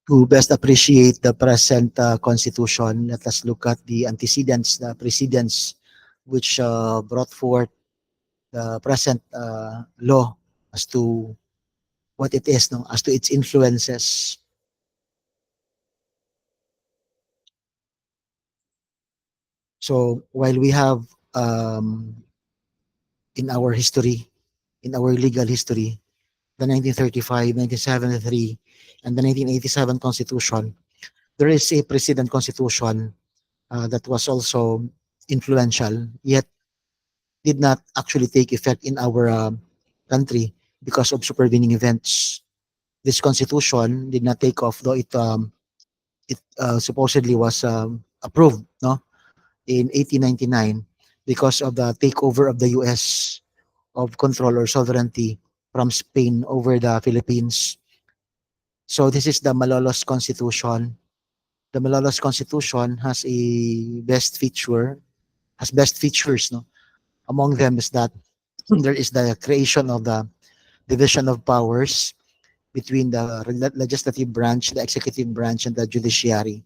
To best appreciate the present constitution, let us look at the antecedents, the precedents, which brought forth the present law as to what it is, no, as to its influences. So while we have in our history, in our legal history, the 1935, 1973, and the 1987 Constitution, there is a precedent constitution that was also influential, yet did not actually take effect in our country because of supervening events. This constitution did not take off, though it supposedly was approved, no, in 1899 because of the takeover of the U.S. of control or sovereignty from Spain over the Philippines. So this is the Malolos Constitution. The Malolos Constitution has a best feature, has best features. No, among them is that there is the creation of the division of powers between the legislative branch, the executive branch, and the judiciary.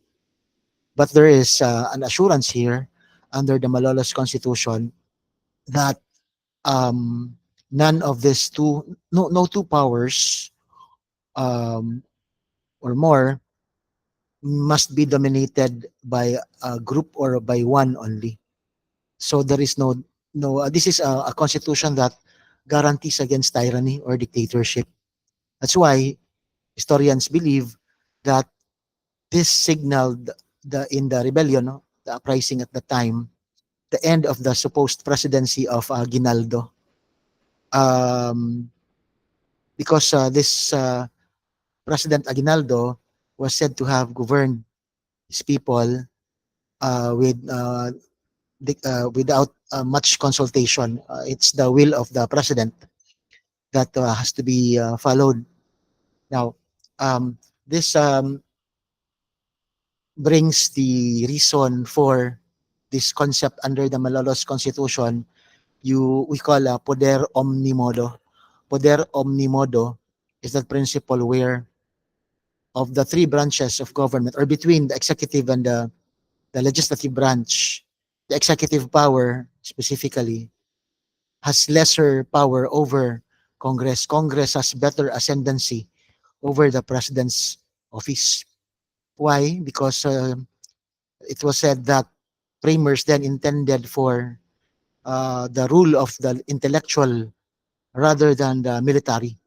But there is an assurance here under the Malolos Constitution that none of these no two powers um, or more must be dominated by a group or by one only. So there is no. This is a constitution that guarantees against tyranny or dictatorship. That's why historians believe that this signaled in the rebellion, no, the uprising at the time, the end of the supposed presidency of Ginaldo. Um, because this President Aguinaldo was said to have governed his people without much consultation. It's the will of the president that has to be followed. Now, um, this brings the reason for this concept under the Malolos Constitution. We call poder omnimodo. Poder omnimodo is that principle where of the three branches of government or between the executive and the legislative branch, the executive power specifically has lesser power over Congress. Congress has better ascendancy over the president's office. Why? Because it was said that framers then intended for the rule of the intellectual rather than the military.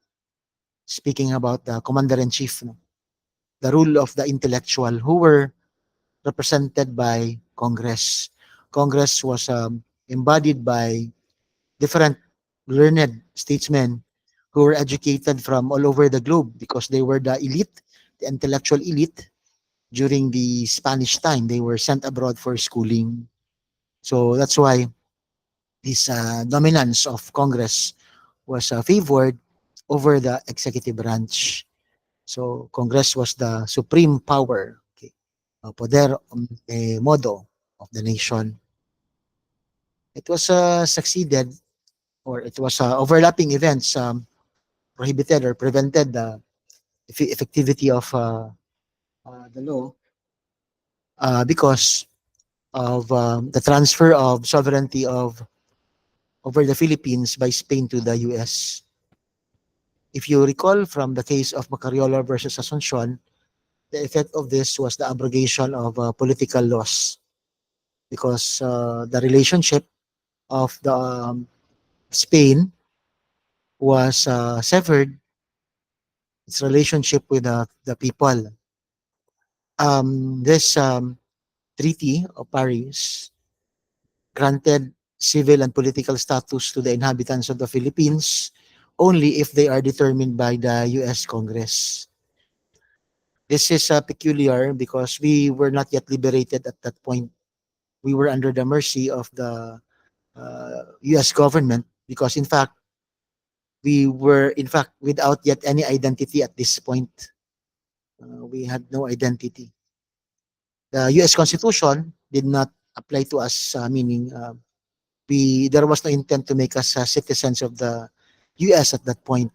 Speaking about the commander in chief, no? The rule of the intellectual who were represented by Congress. Congress was embodied by different learned statesmen who were educated from all over the globe because they were the elite, the intellectual elite during the Spanish time. They were sent abroad for schooling. So that's why this dominance of Congress was favored over the executive branch. So Congress was the supreme power, okay, poder modo of the nation. It was succeeded or it was overlapping events prohibited or prevented the effectivity of the law because of the transfer of sovereignty of over the Philippines by Spain to the US. If you recall from the case of Macariola versus Asuncion, the effect of this was the abrogation of political laws because the relationship of the Spain was severed its relationship with the people. This Treaty of Paris granted civil and political status to the inhabitants of the Philippines only if they are determined by the US Congress. This is peculiar because we were not yet liberated at that point. We were under the mercy of the US government because, in fact, we were, in fact, without yet any identity at this point. We had no identity. The US Constitution did not apply to us, meaning there was no intent to make us citizens of the US at that point.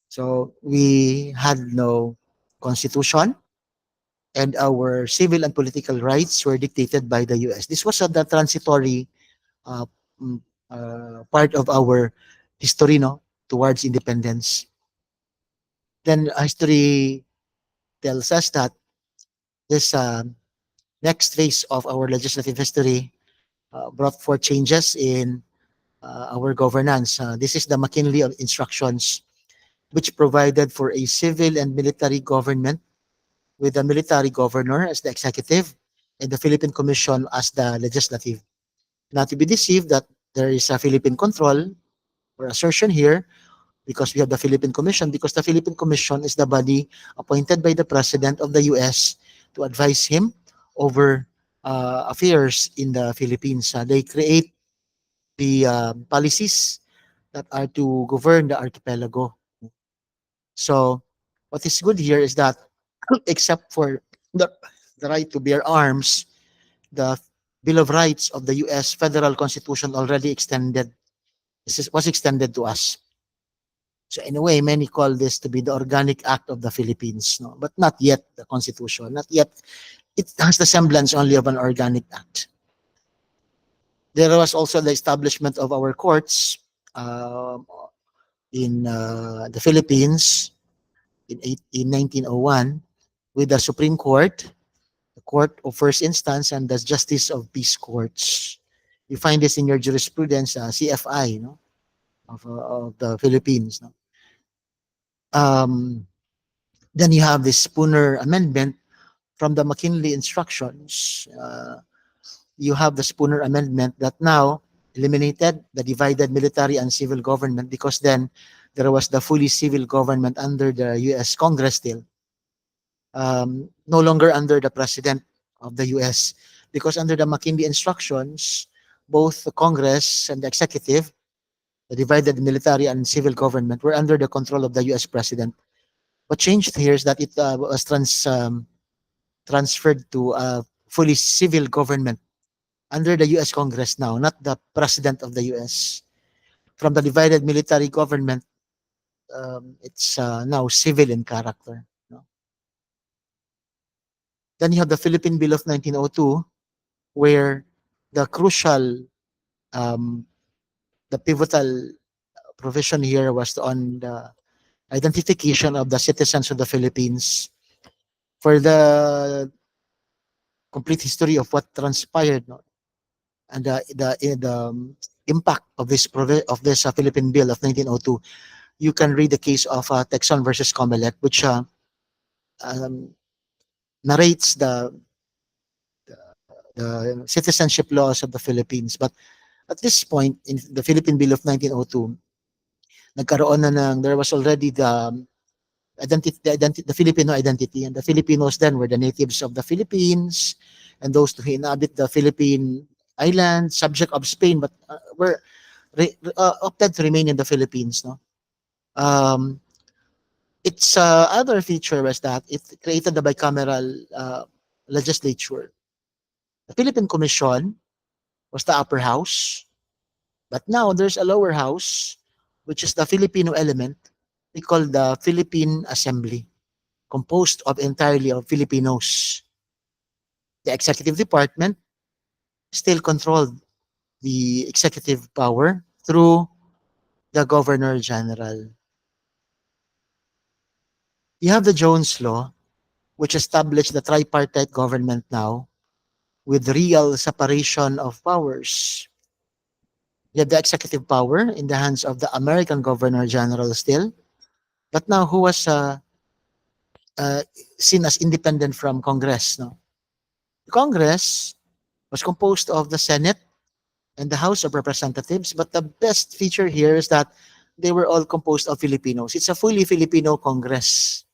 So we had no constitution and our civil and political rights were dictated by the US. This was the transitory uh, mm, part of our history, no, towards independence. Then history tells us that this next phase of our legislative history brought forth changes in our governance. This is the McKinley Instructions, which provided for a civil and military government with the military governor as the executive and the Philippine Commission as the legislative. Not to be deceived that there is a Philippine control or assertion here because we have the Philippine Commission, because the Philippine Commission is the body appointed by the President of the US to advise him over affairs in the Philippines. They create the policies that are to govern the archipelago. So what is good here is that except for the, the right to bear arms, the Bill of Rights of the US federal constitution already extended. Was extended to us. So in a way, many call this to be the organic act of the Philippines, no? But not yet the constitution, not yet. It has the semblance only of an organic act. There was also the establishment of our courts in the Philippines in 1901 with the Supreme Court, the Court of First Instance, and the Justice of Peace Courts. You find this in your jurisprudence, CFI, no, of the Philippines. No? Then you have this Spooner Amendment from the McKinley Instructions. You have the Spooner Amendment that now eliminated the divided military and civil government, because then there was the fully civil government under the US Congress still, no longer under the President of the US, because under the McKinley Instructions, both the Congress and the executive, the divided military and civil government, were under the control of the US President. What changed here is that it was transferred to a fully civil government under the US Congress now, not the President of the US. From the divided military government, it's now civil in character. No? Then you have the Philippine Bill of 1902, where the crucial, um, the pivotal provision here was on the identification of the citizens of the Philippines. For the complete history of what transpired, no? And the impact of this Philippine Bill of 1902, you can read the case of Texon versus Comelec, which um, narrates the citizenship laws of the Philippines. But at this point, in the Philippine Bill of 1902, nagkaroon na there was already the Filipino identity, and the Filipinos then were the natives of the Philippines, and those who inhabit the Philippine island, subject of Spain, but were opted to remain in the Philippines. No, its other feature was that it created the bicameral legislature. The Philippine Commission was the upper house, but now there's a lower house, which is the Filipino element. We call the Philippine Assembly, composed of entirely of Filipinos. The executive department still controlled the executive power through the Governor General. You have the Jones Law, which established the tripartite government now with real separation of powers. You have the executive power in the hands of the American Governor General still, but now who was uh, seen as independent from Congress. No? The Congress was composed of the Senate and the House of Representatives, but the best feature here is that they were all composed of Filipinos. It's a fully Filipino Congress.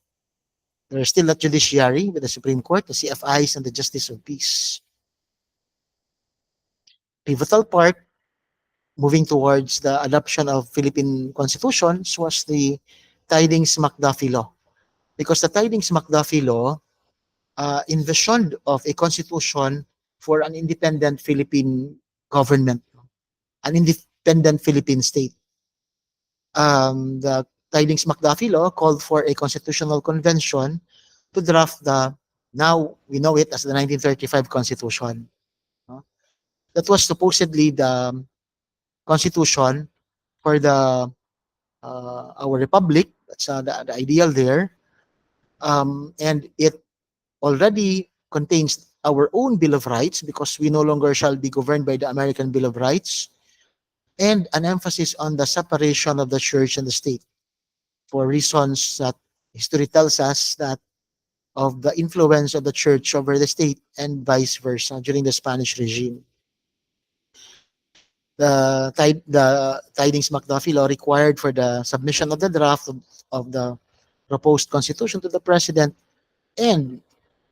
There's still a judiciary with the Supreme Court, the CFIs, and the Justice of Peace. Pivotal part, moving towards the adoption of Philippine constitutions, was the Tidings-McDuffie Law. Because the Tidings-McDuffie Law envisioned of a constitution for an independent Philippine government, an independent Philippine state. The Tidings-McDuffie Law called for a constitutional convention to draft the, now we know it as the 1935 Constitution. No? That was supposedly the constitution for the our republic. That's the ideal there. And it already contains our own Bill of Rights because we no longer shall be governed by the American Bill of Rights, and an emphasis on the separation of the church and the state for reasons that history tells us that of the influence of the church over the state and vice versa during the Spanish regime. The Tidings McDuffie law required for the submission of the draft of the proposed constitution to the president, and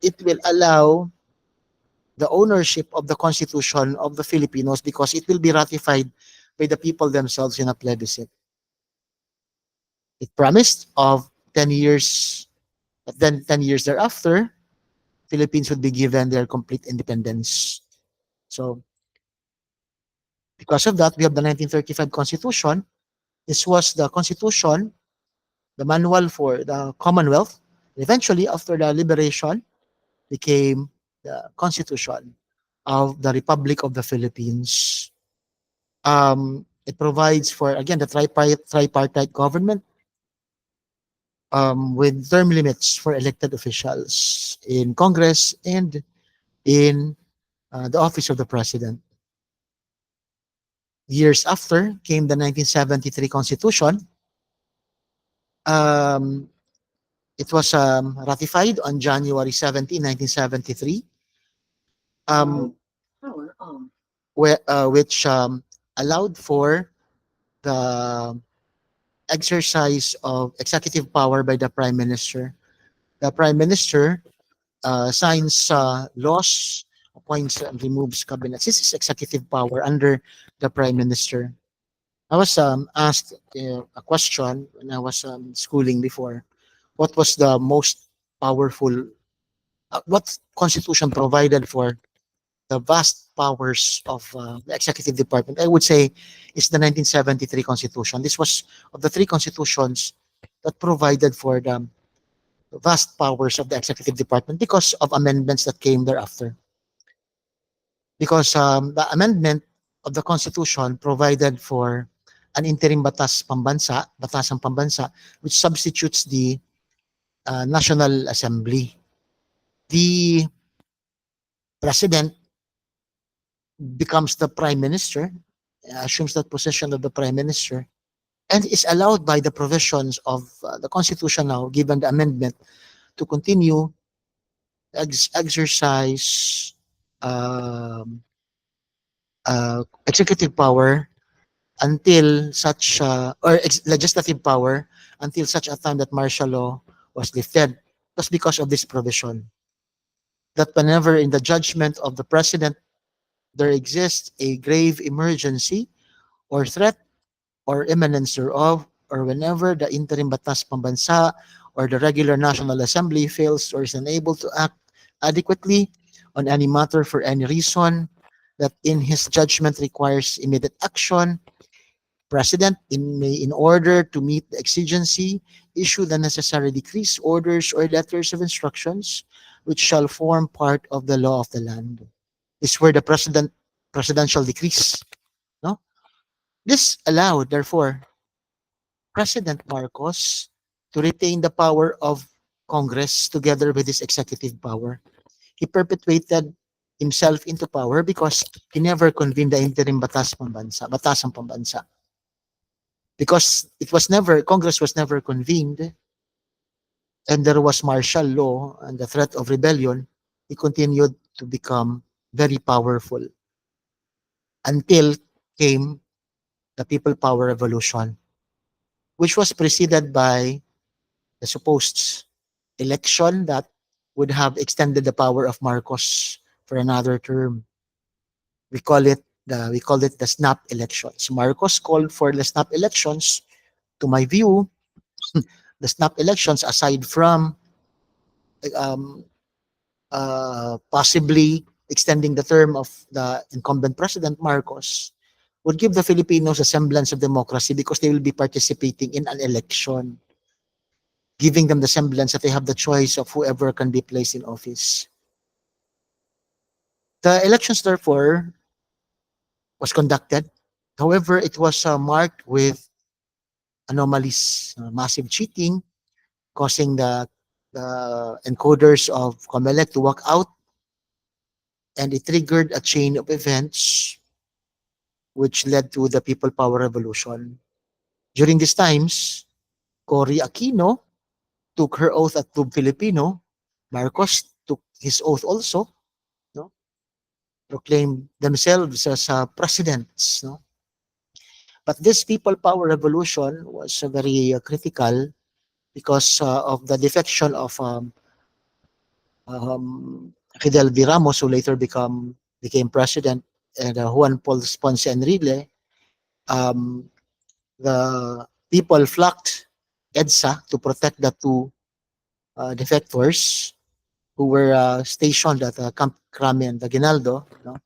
it will allow the ownership of the constitution of the Filipinos because it will be ratified by the people themselves in a plebiscite. It promised of 10 years, but then 10 years thereafter, Philippines would be given their complete independence. So because of that, we have the 1935 Constitution. This was the Constitution, the manual for the Commonwealth. Eventually, after the liberation, became the Constitution of the Republic of the Philippines. It provides for, again, the tripartite government with term limits for elected officials in Congress and in the office of the president. Years after came the 1973 Constitution. Um, it was ratified on January 17, 1973, which allowed for the exercise of executive power by the Prime Minister. The Prime Minister signs laws, appoints and removes cabinets. This is executive power under the Prime Minister. I was asked a question when I was schooling before. What was the most powerful? What constitution provided for the vast powers of the executive department? I would say is the 1973 Constitution. This was of the three constitutions that provided for the vast powers of the executive department because of amendments that came thereafter. Because the amendment of the Constitution provided for an interim batasang pambansa, which substitutes the National Assembly. The president becomes the prime minister, assumes that position of the prime minister, and is allowed by the provisions of the Constitution now, given the amendment, to continue exercise executive power until such legislative power until such a time that martial law was lifted. That's because of this provision that whenever in the judgment of the president there exists a grave emergency or threat or imminence thereof, or whenever the interim batas pambansa or the regular National Assembly fails or is unable to act adequately on any matter for any reason that in his judgment requires immediate action, President, in order to meet the exigency, issue the necessary decrees, orders, or letters of instructions, which shall form part of the law of the land. This were the presidential decrees. No, this allowed, therefore, President Marcos to retain the power of Congress together with his executive power. He perpetuated himself into power because he never convened the interim batasang pambansa. Because it was never, Congress was never convened, and there was martial law and the threat of rebellion, he continued to become very powerful until came the People Power Revolution, which was preceded by the supposed election that would have extended the power of Marcos for another term. We call it the snap elections. Marcos called for the snap elections. To my view, the snap elections, aside from um, possibly extending the term of the incumbent President Marcos, would give the Filipinos a semblance of democracy because they will be participating in an election. giving them the semblance that they have the choice of whoever can be placed in office. The elections, therefore, was conducted. However, it was marked with anomalies, massive cheating, causing the encoders of COMELEC to walk out, and it triggered a chain of events which led to the People Power Revolution. During these times, Cory Aquino took her oath at Tube Filipino. Marcos took his oath also, no? Proclaimed themselves as presidents. No? But this People Power Revolution was very critical because of the defection of Fidel V. Ramos, who later became president, and Juan Ponce Enrile. Um, the people flocked EDSA to protect the two defectors who were stationed at Camp Crame and Aguinaldo. No?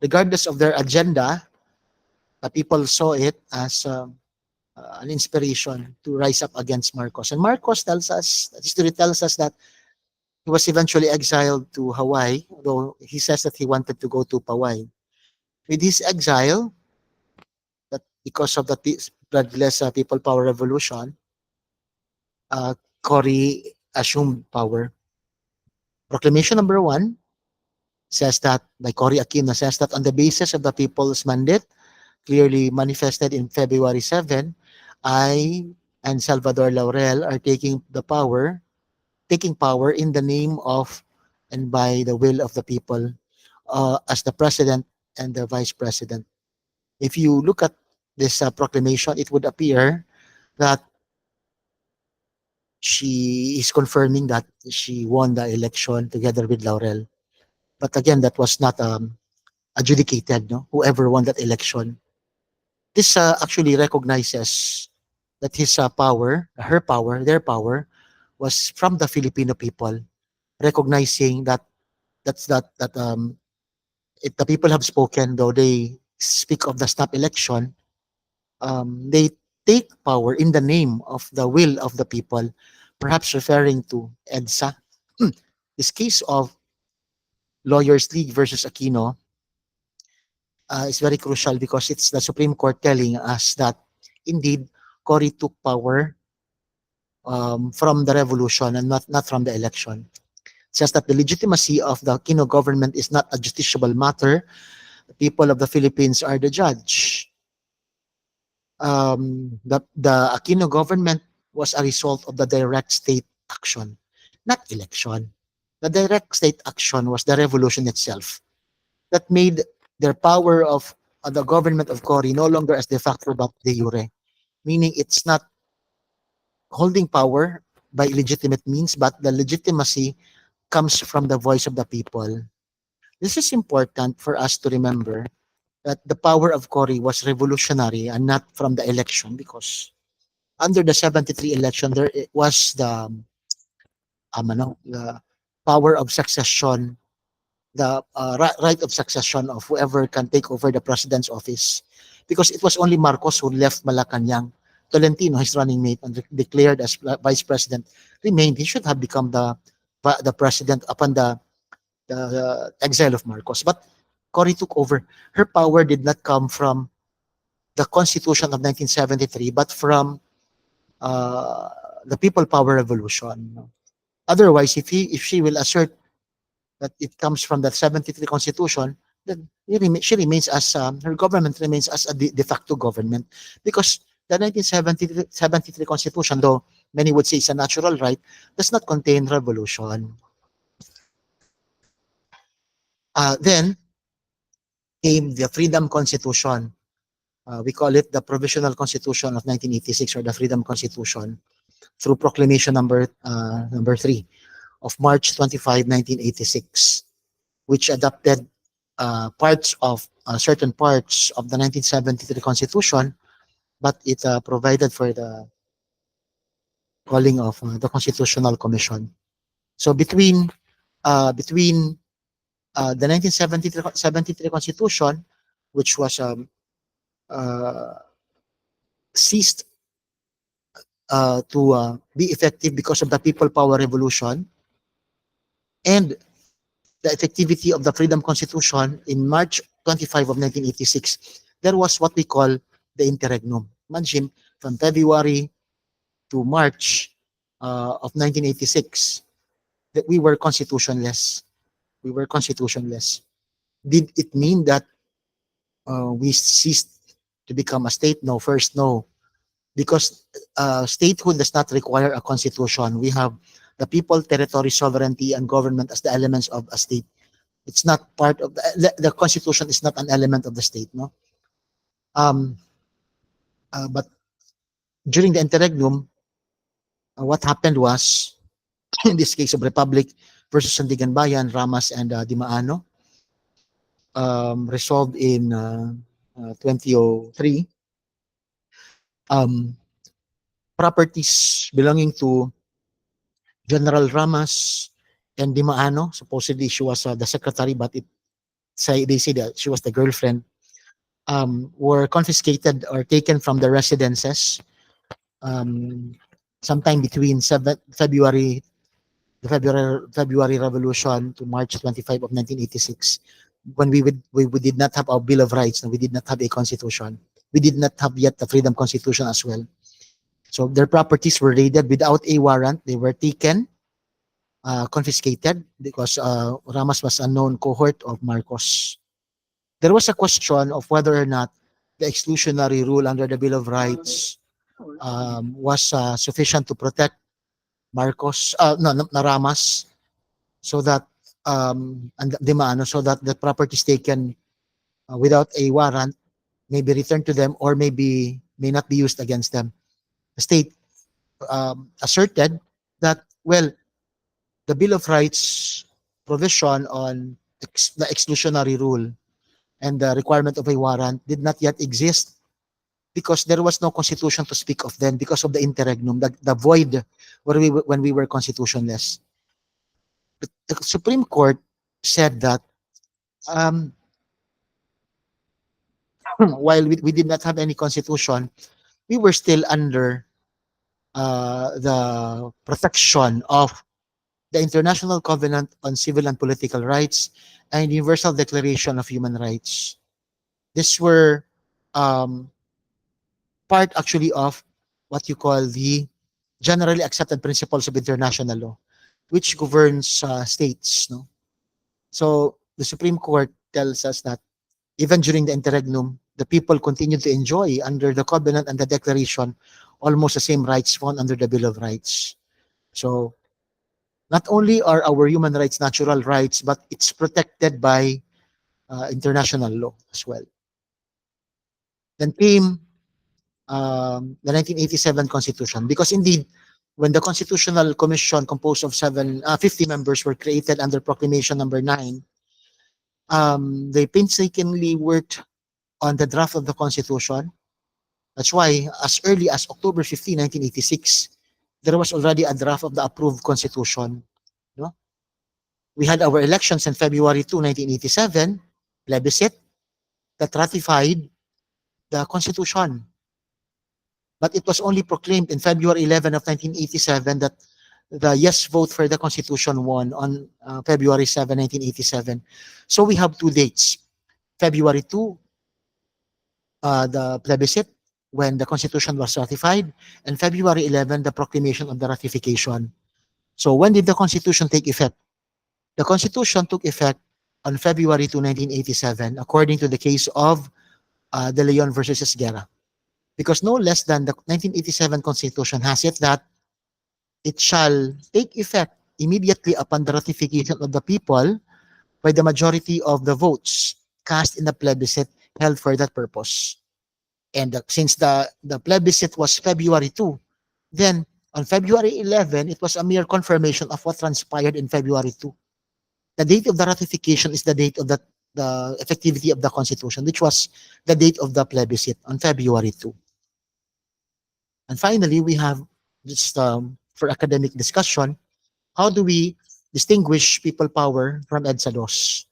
Regardless of their agenda, people saw it as an inspiration to rise up against Marcos. And Marcos tells us, history tells us that he was eventually exiled to Hawaii, though he says that he wanted to go to Poway. With his exile, that because of the bloodless People Power Revolution, Cory assumed power. Proclamation number 1 says that, by Cory Aquino, says that on the basis of the people's mandate, clearly manifested in February 7, I and Salvador Laurel are taking power in the name of and by the will of the people as the president and the vice president. If you look at this proclamation, it would appear that she is confirming that she won the election together with Laurel. But again, that was not adjudicated, no? Whoever won that election. This actually recognizes that his power, her power, their power, was from the Filipino people, recognizing that the people have spoken, though they speak of the snap election, they take power in the name of the will of the people, perhaps referring to EDSA. This case of Lawyers League versus Aquino is very crucial because it's the Supreme Court telling us that indeed Cory took power from the revolution and not from the election. It says that the legitimacy of the Aquino government is not a justiciable matter. The people of the Philippines are the judge. The Aquino government was a result of the direct state action, not election. The direct state action was the revolution itself that made their power of the government of Cory no longer as de facto but de jure, meaning it's not holding power by illegitimate means, but the legitimacy comes from the voice of the people. This is important for us to remember that the power of Cory was revolutionary and not from the election, because under the 73 election, there was the power of succession, the right of succession of whoever can take over the president's office, because it was only Marcos who left Malacanang. Tolentino, his running mate, and declared as vice president, remained. He should have become the president upon the exile of Marcos. But Cory took over. Her power did not come from the Constitution of 1973, but from the People Power Revolution. Otherwise, if she will assert that it comes from the 73 Constitution, then she remains as her government remains as a de facto government, because the 1973 Constitution, though many would say it's a natural right, does not contain revolution. Then came the Freedom Constitution. We call it the Provisional Constitution of 1986, or the Freedom Constitution, through Proclamation number 3 of March 25, 1986, which adopted certain parts of the 1973 Constitution, but it provided for the calling of the Constitutional Commission. So between the 1973 Constitution, which was ceased to be effective because of the people power revolution and the effectivity of the Freedom Constitution in March 25 of 1986, there was what we call the interregnum. Imagine, from February to March of 1986, that we were constitutionless. We were constitutionless. Did it mean that we ceased to become a state? No, first, no. Because statehood does not require a constitution. We have the people, territory, sovereignty, and government as the elements of a state. It's not part of the constitution is not an element of the state, no. Um, but during the interregnum, what happened was, in this case of Republic versus Sandigan Bayan, Ramas and Dimaano, resolved in 2003, properties belonging to General Ramas and Dimaano, supposedly she was the secretary, but they say that she was the girlfriend, were confiscated or taken from the residences sometime between February Revolution to March 25 of 1986, when we did not have our Bill of Rights and we did not have a constitution. We did not have yet the Freedom Constitution as well. So their properties were raided without a warrant. They were taken, confiscated, because Ramos was a known cohort of Marcos. There was a question of whether or not the exclusionary rule under the Bill of Rights was sufficient to protect Marcos, Ramas, so that and Dimano, so that the properties taken without a warrant may be returned to them or may not be used against them. The state asserted that, well, the Bill of Rights provision on the exclusionary rule and the requirement of a warrant did not yet exist because there was no constitution to speak of then because of the interregnum, the void when we were constitutionless. The Supreme Court said that while we did not have any constitution, we were still under the protection of the International Covenant on Civil and Political Rights and Universal Declaration of Human Rights. These were part actually of what you call the generally accepted principles of international law, which governs states. No? So the Supreme Court tells us that even during the interregnum, the people continued to enjoy under the covenant and the declaration almost the same rights found under the Bill of Rights. So not only are our human rights natural rights, but it's protected by international law as well. Then came the 1987 Constitution, because indeed, when the Constitutional Commission composed of 50 members were created under Proclamation number 9, they painstakingly worked on the draft of the Constitution. That's why, as early as October 15, 1986, there was already a draft of the approved Constitution. No? We had our elections in February 2, 1987, plebiscite, that ratified the Constitution. But it was only proclaimed in February 11 of 1987 that the yes vote for the Constitution won on February 7, 1987. So we have two dates. February 2, the plebiscite, when the Constitution was ratified, and February 11, the proclamation of the ratification. So when did the Constitution take effect? The Constitution took effect on February 2, 1987, according to the case of De Leon versus Esguerra. Because no less than the 1987 Constitution has it that it shall take effect immediately upon the ratification of the people by the majority of the votes cast in the plebiscite held for that purpose. And since the plebiscite was February 2, then on February 11, it was a mere confirmation of what transpired in February 2. The date of the ratification is the date of the effectivity of the Constitution, which was the date of the plebiscite on February 2. And finally, we have just for academic discussion, how do we distinguish people power from EDSA DOS?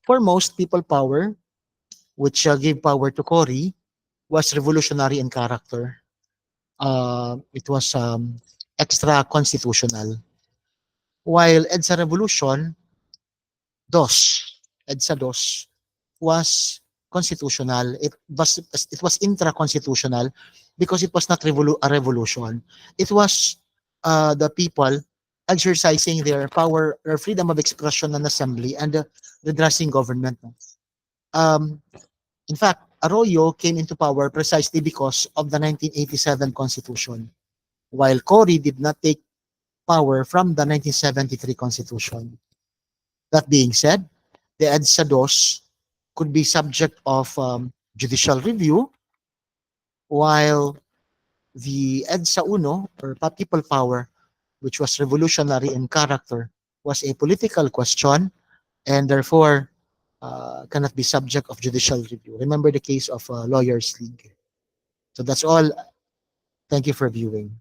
For most, people power, which gave power to Cory, was revolutionary in character. it was extra constitutional. While EDSA Revolution, DOS, EDSA DOS was constitutional. It was intra-constitutional because it was not a revolution. It was the people exercising their power, their freedom of expression and assembly, and redressing government. Um, in fact, Arroyo came into power precisely because of the 1987 Constitution, while Cory did not take power from the 1973 Constitution. That being said, the EDSA DOS could be subject of judicial review, while the EDSA Uno, or people power, which was revolutionary in character, was a political question and therefore cannot be subject of judicial review. Remember the case of Lawyers League. So that's all. Thank you for viewing.